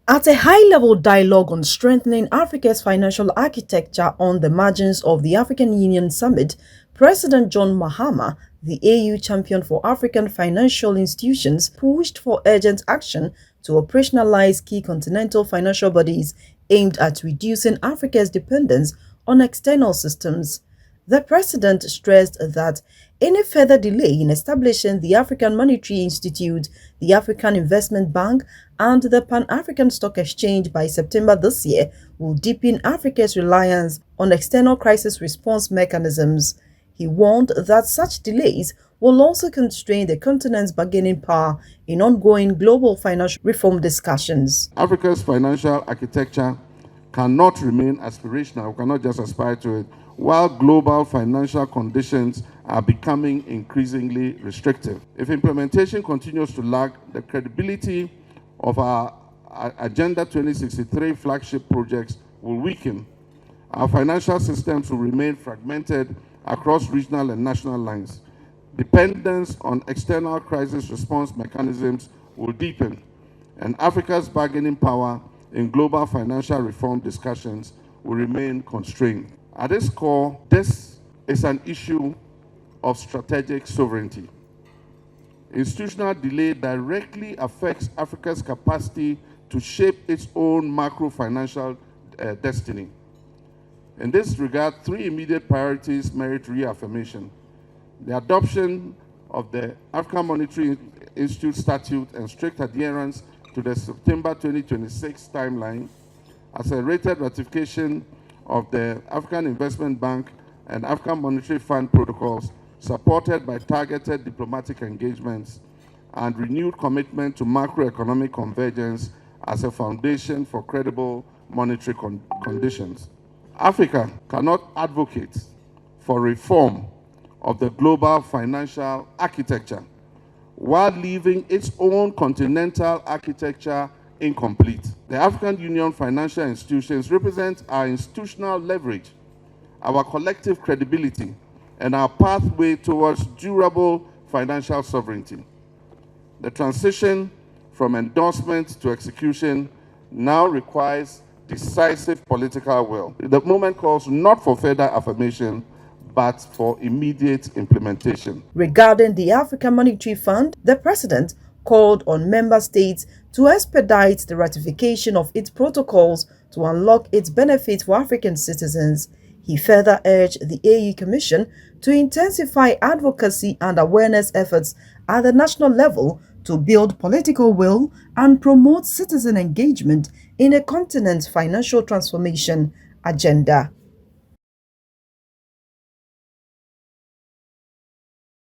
At a high-level dialogue on strengthening Africa's financial architecture on the margins of the African Union Summit, President John Mahama, the AU champion for African financial institutions, pushed for urgent action to operationalize key continental financial bodies aimed at reducing Africa's dependence on external systems. The president stressed that any further delay in establishing the African Monetary Institute, the African Investment Bank, and the Pan-African Stock Exchange by September this year will deepen Africa's reliance on external crisis response mechanisms. He warned that such delays will also constrain the continent's bargaining power in ongoing global financial reform discussions. Africa's financial architecture cannot remain aspirational, we cannot just aspire to it, while global financial conditions are becoming increasingly restrictive. If implementation continues to lag, the credibility of our Agenda 2063 flagship projects will weaken. Our financial systems will remain fragmented across regional and national lines. Dependence on external crisis response mechanisms will deepen, and Africa's bargaining power in global financial reform discussions will remain constrained. At its core, this is an issue of strategic sovereignty. Institutional delay directly affects Africa's capacity to shape its own macro-financial destiny. In this regard, three immediate priorities merit reaffirmation: the adoption of the African Monetary Institute Statute and strict adherence to the September 2026 timeline, accelerated ratification of the African Investment Bank and African Monetary Fund protocols, supported by targeted diplomatic engagements, and renewed commitment to macroeconomic convergence as a foundation for credible monetary conditions. Africa cannot advocate for reform of the global financial architecture while leaving its own continental architecture incomplete. The African Union financial institutions represent our institutional leverage, our collective credibility, and our pathway towards durable financial sovereignty. The transition from endorsement to execution now requires decisive political will. The moment calls not for further affirmation, but for immediate implementation. Regarding the African Monetary Fund, the president called on member states to expedite the ratification of its protocols to unlock its benefits for African citizens. He further urged the AU Commission to intensify advocacy and awareness efforts at the national level to build political will and promote citizen engagement in a continent's financial transformation agenda.